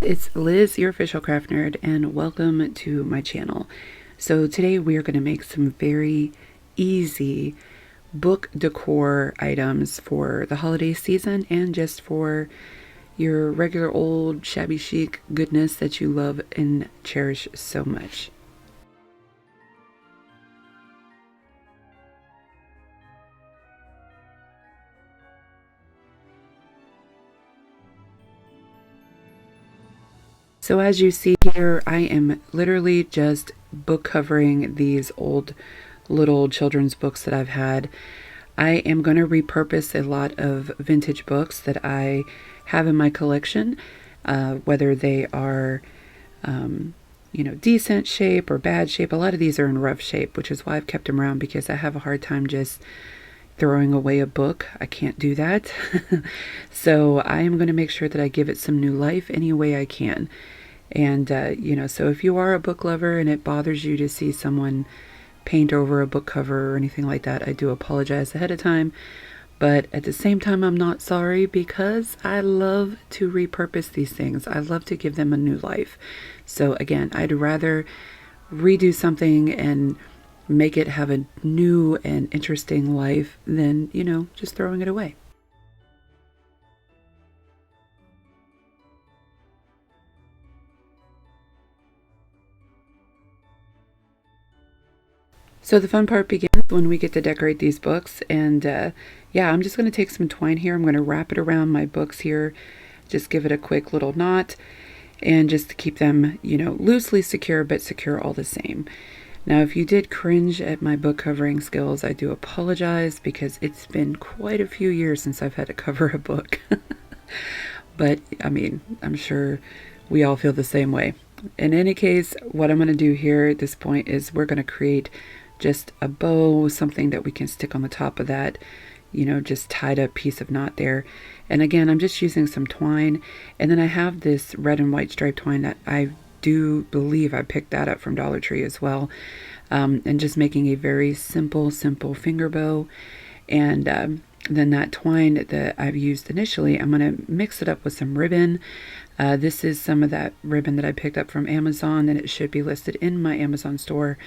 It's Liz, your official craft nerd, and welcome to my channel. So today we are going to make some very easy book decor items for the holiday season and just for your regular old shabby chic goodness that you love and cherish so much. So as you see here, I am literally just book covering these old little children's books that I've had. I am going to repurpose a lot of vintage books that I have in my collection, whether they are, decent shape or bad shape. A lot of these are in rough shape, which is why I've kept them around, because I have a hard time just throwing away a book. I can't do that. So I am going to make sure that I give it some new life any way I can. And, so if you are a book lover and it bothers you to see someone paint over a book cover or anything like that, I do apologize ahead of time. But at the same time, I'm not sorry, because I love to repurpose these things. I love to give them a new life. So again, I'd rather redo something and make it have a new and interesting life than, just throwing it away. So the fun part begins when we get to decorate these books. And I'm just going to take some twine here. I'm going to wrap it around my books here. Just give it a quick little knot. And just to keep them, loosely secure, but secure all the same. Now, if you did cringe at my book covering skills, I do apologize, because it's been quite a few years since I've had to cover a book. But, I'm sure we all feel the same way. In any case, what I'm going to do here at this point is we're going to create just a bow, something that we can stick on the top of that, just tied up piece of knot there. And again, I'm just using some twine. And then I have this red and white striped twine that I do believe I picked that up from Dollar Tree as well. And just making a very simple finger bow. And then that twine that I've used initially, I'm going to mix it up with some ribbon. This is some of that ribbon that I picked up from Amazon, and it should be listed in my Amazon store.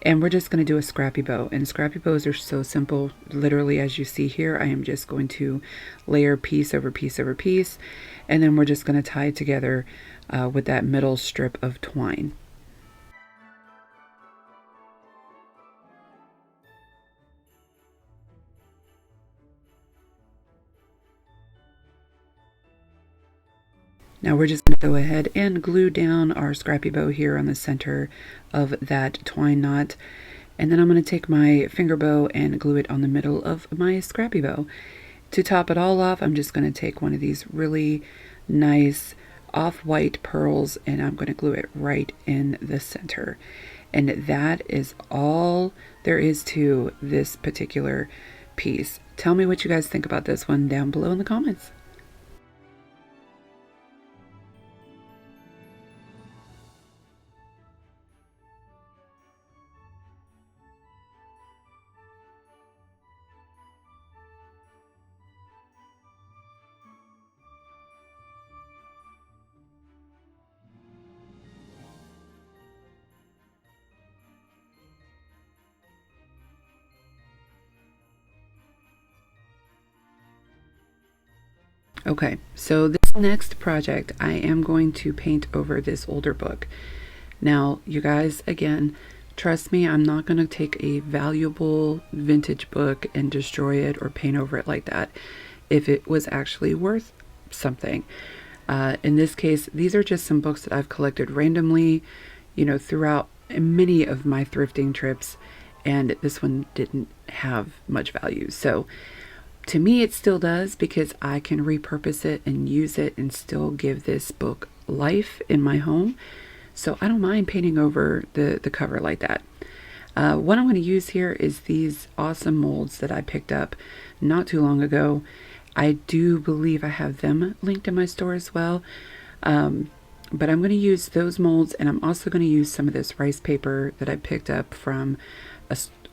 And we're just going to do a scrappy bow. And scrappy bows are so simple. Literally, as you see here, I am just going to layer piece over piece over piece. And then we're just going to tie it together with that middle strip of twine. Now we're just going to go ahead and glue down our scrappy bow here on the center of that twine knot. And then I'm going to take my finger bow and glue it on the middle of my scrappy bow. To top it all off, I'm just going to take one of these really nice off-white pearls, and I'm going to glue it right in the center. And that is all there is to this particular piece. Tell me what you guys think about this one down below in the comments. Okay, so this next project, I am going to paint over this older book. Now, you guys, again, trust me, I'm not going to take a valuable vintage book and destroy it or paint over it like that if it was actually worth something. In this case, these are just some books that I've collected randomly, throughout many of my thrifting trips, and this one didn't have much value. So to me, it still does, because I can repurpose it and use it and still give this book life in my home. So I don't mind painting over the cover like that. What I'm going to use here is these awesome molds that I picked up not too long ago. I do believe I have them linked in my store as well. But I'm going to use those molds, and I'm also going to use some of this rice paper that I picked up from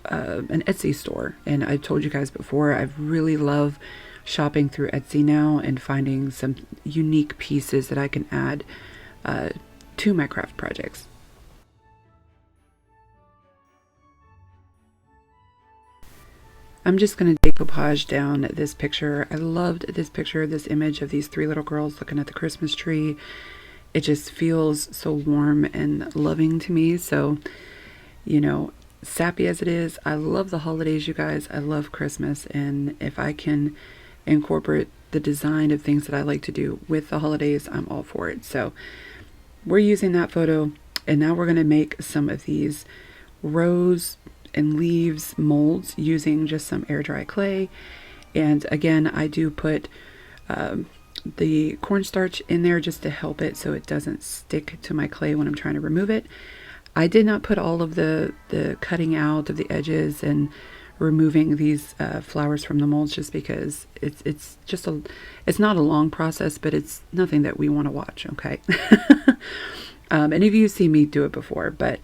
an Etsy store. And I told you guys before, I really love shopping through Etsy now and finding some unique pieces that I can add to my craft projects. I'm just going to decoupage down this picture. I loved this picture, this image of these 3 little girls looking at the Christmas tree. It just feels so warm and loving to me. So, you know, sappy as it is, I love the holidays, you guys. I love Christmas. And if I can incorporate the design of things that I like to do with the holidays, I'm all for it. So we're using that photo. And now we're going to make some of these rose and leaves molds using just some air dry clay. And again, I do put the cornstarch in there just to help it so it doesn't stick to my clay when I'm trying to remove it. I did not put all of the cutting out of the edges and removing these flowers from the molds, just because it's not a long process, but it's nothing that we want to watch, okay? And if you see me do it before, but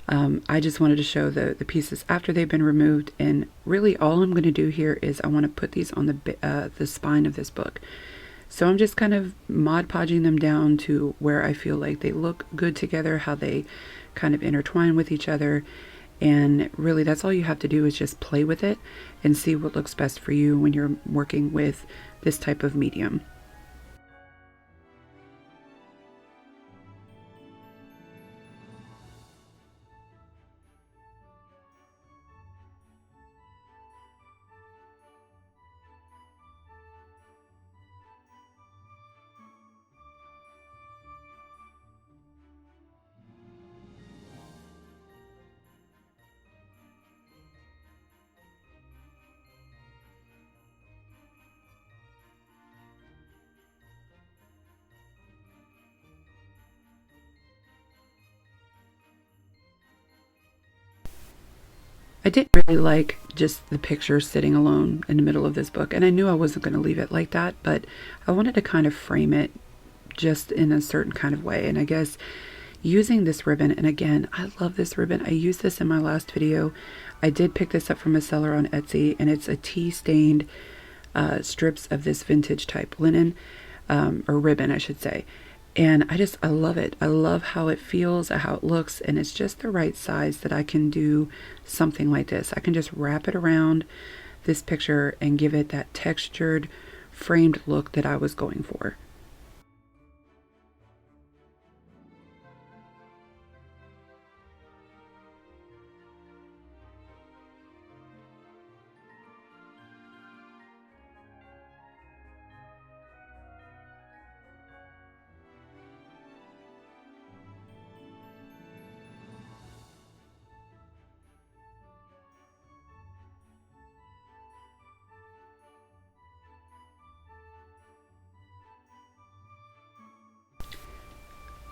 I just wanted to show the pieces after they've been removed. And really all I'm going to do here is I want to put these on the spine of this book. So I'm just kind of Mod Podging them down to where I feel like they look good together, how they kind of intertwine with each other. And really that's all you have to do, is just play with it and see what looks best for you when you're working with this type of medium. I didn't really like just the picture sitting alone in the middle of this book, and I knew I wasn't going to leave it like that, but I wanted to kind of frame it just in a certain kind of way. And I guess using this ribbon, and again, I love this ribbon. I used this in my last video. I did pick this up from a seller on Etsy, and it's a tea stained strips of this vintage type linen, or ribbon, I should say. And I love it. I love how it feels, how it looks, and it's just the right size that I can do something like this. I can just wrap it around this picture and give it that textured, framed look that I was going for.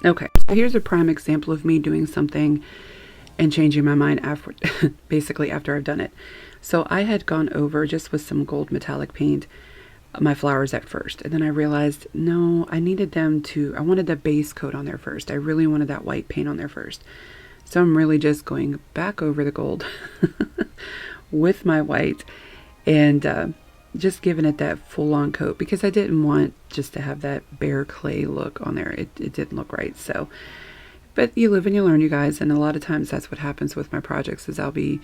Okay, so here's a prime example of me doing something and changing my mind after, basically after I've done it. So I had gone over just with some gold metallic paint my flowers at first, and then I realized, no, I wanted the base coat on there first. I really wanted that white paint on there first. So I'm really just going back over the gold with my white and just giving it that full-on coat, because I didn't want just to have that bare clay look on there. It didn't look right. So, but you live and you learn, you guys, and a lot of times that's what happens with my projects, is I'll be,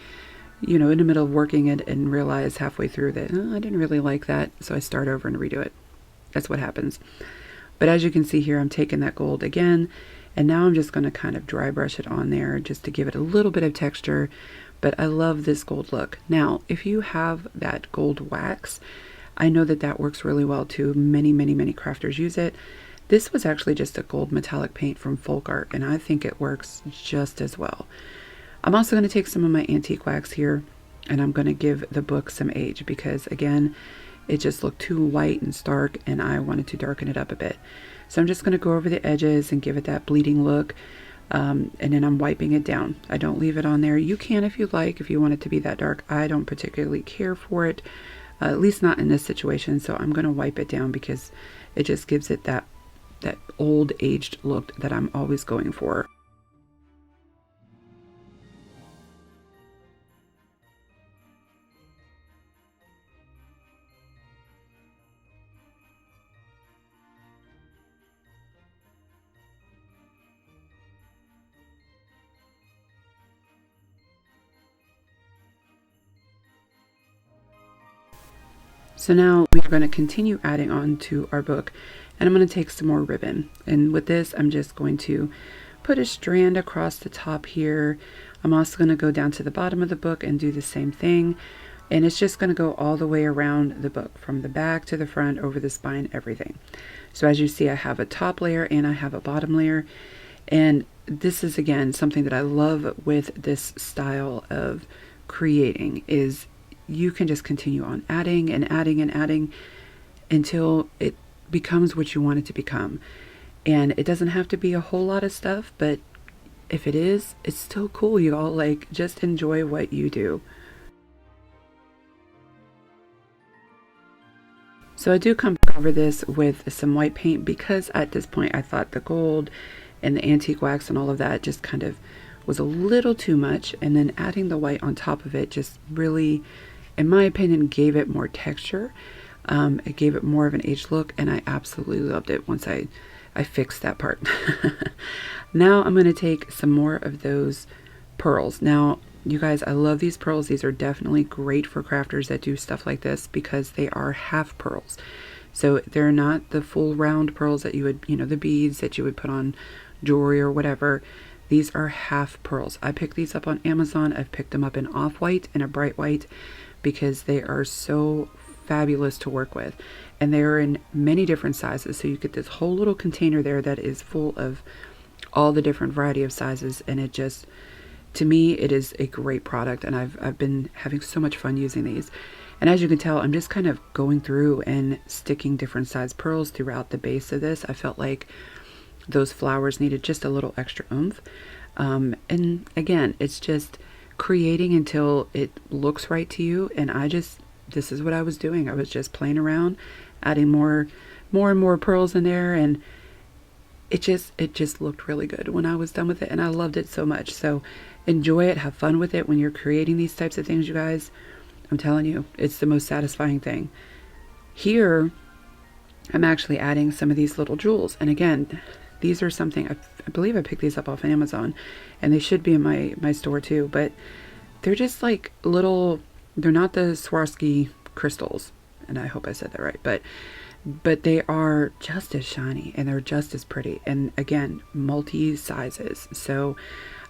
in the middle of working it and realize halfway through that, oh, I didn't really like that, so I start over and redo it. That's what happens. But as you can see here, I'm taking that gold again, and now I'm just going to kind of dry brush it on there just to give it a little bit of texture. But I love this gold look. Now, if you have that gold wax, I know that that works really well too. Many, many, many crafters use it. This was actually just a gold metallic paint from Folk Art, and I think it works just as well. I'm also going to take some of my antique wax here, and I'm going to give the book some age, because again, it just looked too white and stark, and I wanted to darken it up a bit. So I'm just going to go over the edges and give it that bleeding look. And then I'm wiping it down. I don't leave it on there. You can if you like, if you want it to be that dark. I don't particularly care for it, at least not in this situation. So I'm going to wipe it down because it just gives it that old aged look that I'm always going for. So now we are going to continue adding on to our book, and I'm going to take some more ribbon. And with this, I'm just going to put a strand across the top here. I'm also going to go down to the bottom of the book and do the same thing. And it's just going to go all the way around the book, from the back to the front, over the spine, everything. So as you see, I have a top layer and I have a bottom layer. And this is, again, something that I love with this style of creating, is you can just continue on adding and adding and adding until it becomes what you want it to become. And it doesn't have to be a whole lot of stuff, but if it is, it's still cool, y'all. Like, just enjoy what you do. So I do come over this with some white paint, because at this point I thought the gold and the antique wax and all of that just kind of was a little too much, and then adding the white on top of it just really, in my opinion, gave it more texture. It gave it more of an aged look, and I absolutely loved it once I fixed that part. Now I'm going to take some more of those pearls. Now, you guys, I love these pearls. These are definitely great for crafters that do stuff like this, because they are half pearls. So they're not the full round pearls that you would, the beads that you would put on jewelry or whatever. These are half pearls. I picked these up on Amazon. I've picked them up in off-white and a bright white, because they are so fabulous to work with. And they're in many different sizes. So you get this whole little container there that is full of all the different variety of sizes. And it just, to me, it is a great product. And I've been having so much fun using these. And as you can tell, I'm just kind of going through and sticking different size pearls throughout the base of this. I felt like those flowers needed just a little extra oomph. And again, it's just creating until it looks right to you. And this is what I was doing. I was just playing around, adding more and more pearls in there, and it just looked really good when I was done with it, and I loved it so much. So enjoy it, have fun with it when you're creating these types of things, you guys. I'm telling you, it's the most satisfying thing. Here, I'm actually adding some of these little jewels, and again, these are something, I believe I picked these up off Amazon, and they should be in my store too, but they're just like little, they're not the Swarovski crystals, and I hope I said that right, but they are just as shiny and they're just as pretty, and again, multi sizes. So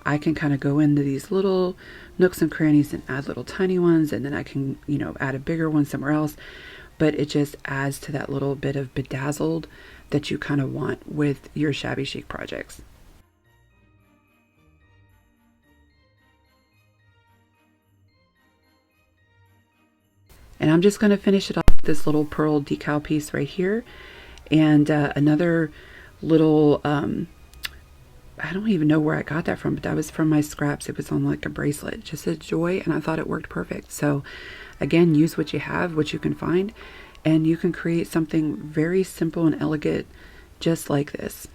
I can kind of go into these little nooks and crannies and add little tiny ones, and then I can, add a bigger one somewhere else. But it just adds to that little bit of bedazzled that you kind of want with your shabby chic projects. And I'm just going to finish it off with this little pearl decal piece right here. And another little, I don't even know where I got that from, but that was from my scraps. It was on like a bracelet, just a joy, and I thought it worked perfect. So again, use what you have, what you can find, and you can create something very simple and elegant just like this.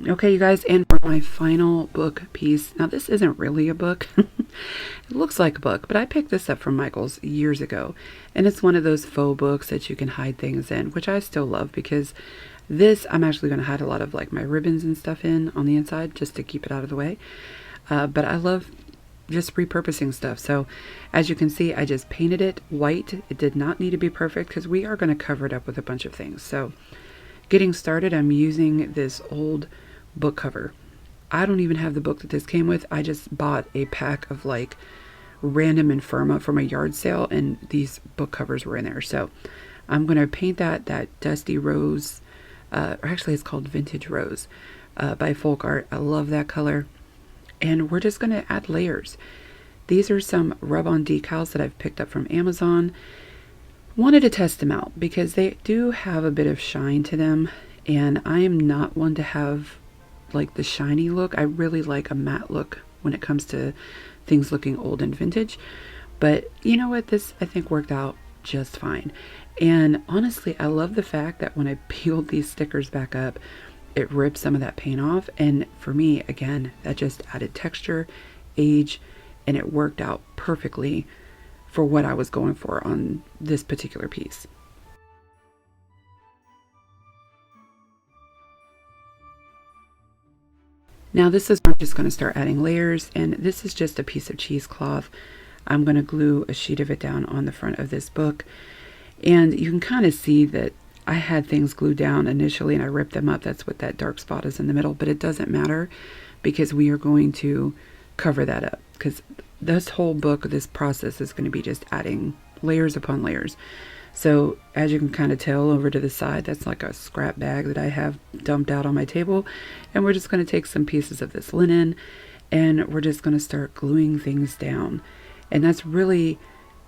Okay, you guys, and for my final book piece, now this isn't really a book. It looks like a book, but I picked this up from Michael's years ago, and it's one of those faux books that you can hide things in, which I still love, because this I'm actually going to hide a lot of like my ribbons and stuff in on the inside just to keep it out of the way. But I love just repurposing stuff. So as you can see, I just painted it white. It did not need to be perfect because we are going to cover it up with a bunch of things. So getting started, I'm using this old book cover. I don't even have the book that this came with. I just bought a pack of like random Inferma from a yard sale, and these book covers were in there. So I'm going to paint that dusty rose, or actually it's called Vintage Rose by Folk Art. I love that color. And we're just going to add layers. these are some rub-on decals that I've picked up from Amazon. Wanted to test them out because they do have a bit of shine to them, and I am not one to have like the shiny look. I really like a matte look when it comes to things looking old and vintage. But you know what? This I think worked out just fine. And honestly, I love the fact that when I peeled these stickers back up, it ripped some of that paint off. And for me, again, that just added texture, age, and it worked out perfectly for what I was going for on this particular piece. Now this is where I'm just going to start adding layers, and this is just a piece of cheesecloth. I'm going to glue a sheet of it down on the front of this book, and you can kind of see that I had things glued down initially and I ripped them up. That's what that dark spot is in the middle, but it doesn't matter because we are going to cover that up, because this whole book, this process is going to be just adding layers upon layers. So as you can kind of tell over to the side, that's like a scrap bag that I have dumped out on my table. And we're just going to take some pieces of this linen and we're just going to start gluing things down. And that's really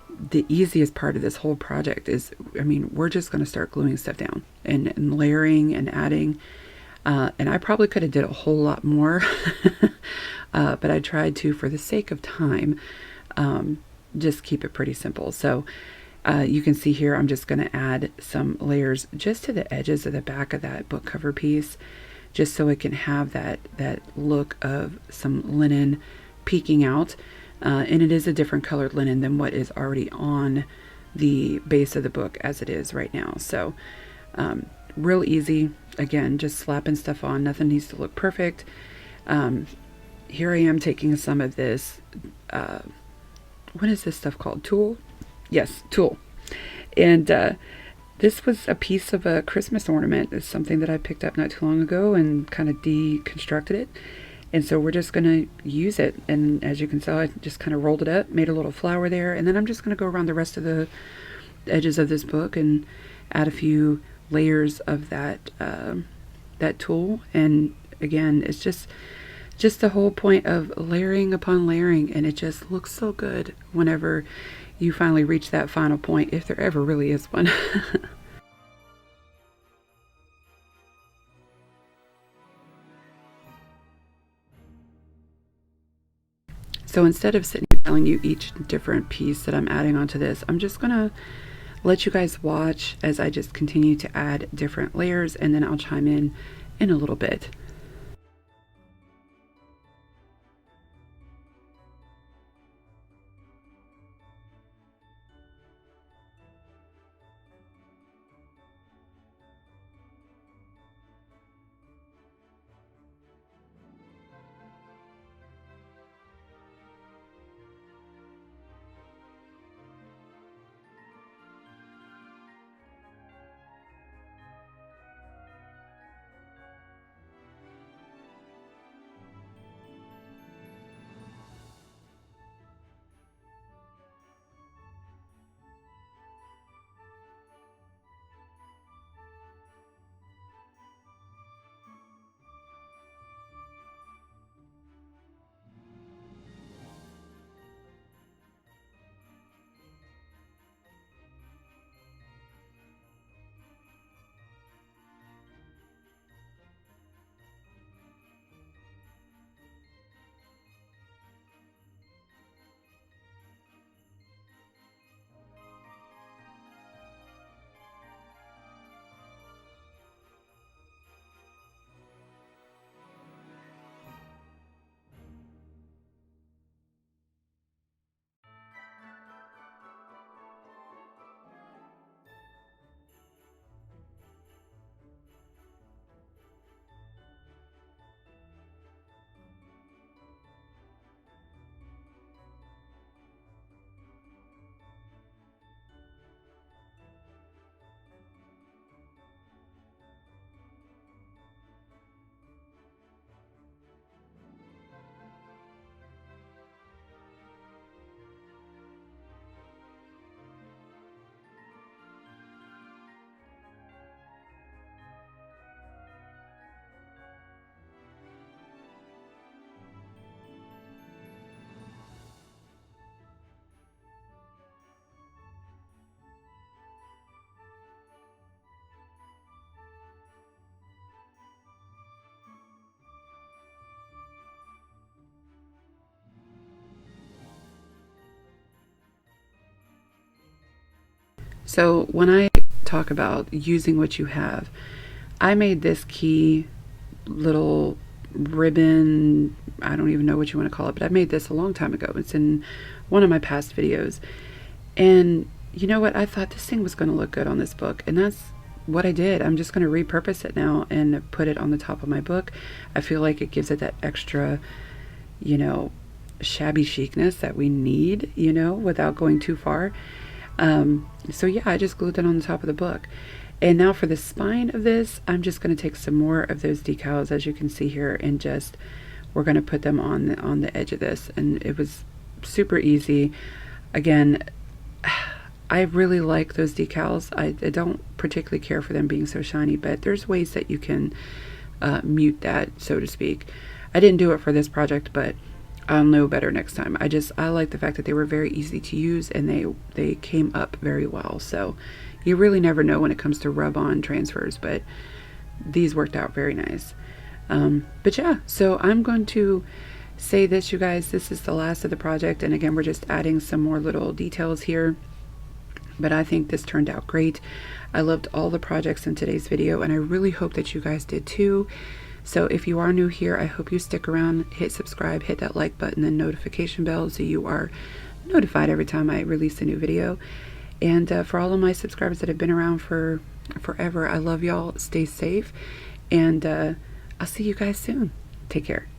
the easiest part of this whole project is, I mean, we're just going to start gluing stuff down and layering and adding. And I probably could have did a whole lot more, but I tried to, for the sake of time, just keep it pretty simple. So you can see here, I'm just going to add some layers just to the edges of the back of that book cover piece, just so it can have that look of some linen peeking out. And it is a different colored linen than what is already on the base of the book as it is right now. So real easy. Again, just slapping stuff on. Nothing needs to look perfect. Here I am taking some of this, what is this stuff called? Tulle? Yes, tulle. And this was a piece of a Christmas ornament. It's something that I picked up not too long ago and kind of deconstructed it. And so we're just going to use it. And as you can tell, I just kind of rolled it up, made a little flower there. And then I'm just going to go around the rest of the edges of this book and add a few layers of that that tulle. And again, it's just the whole point of layering upon layering. And it just looks so good whenever you finally reach that final point, if there ever really is one. So instead of sitting here telling you each different piece that I'm adding onto this, I'm just gonna let you guys watch as I just continue to add different layers, and then I'll chime in a little bit. So when I talk about using what you have, I made this key little ribbon, I don't even know what you want to call it, but I made this a long time ago. It's in one of my past videos. And you know what? I thought this thing was going to look good on this book, and that's what I did. I'm just going to repurpose it now and put it on the top of my book. I feel like it gives it that extra, you know, shabby chicness that we need, you know, without going too far. So yeah, I just glued that on the top of the book. And now for the spine of this, I'm just going to take some more of those decals, as you can see here, and just, we're going to put them on the edge of this. And it was super easy. Again, I really like those decals. I don't particularly care for them being so shiny, but there's ways that you can mute that, so to speak. I didn't do it for this project, but I'll know better next time. I like the fact that they were very easy to use, and they came up very well. So you really never know when it comes to rub-on transfers, but these worked out very nice. But yeah, so I'm going to say this, you guys, this is the last of the project, and again, we're just adding some more little details here, but I think this turned out great. I loved all the projects in today's video, and I really hope that you guys did too. So if you are new here, I hope you stick around, hit subscribe, hit that like button and notification bell so you are notified every time I release a new video. And for all of my subscribers that have been around for forever, I love y'all. Stay safe, and I'll see you guys soon. Take care.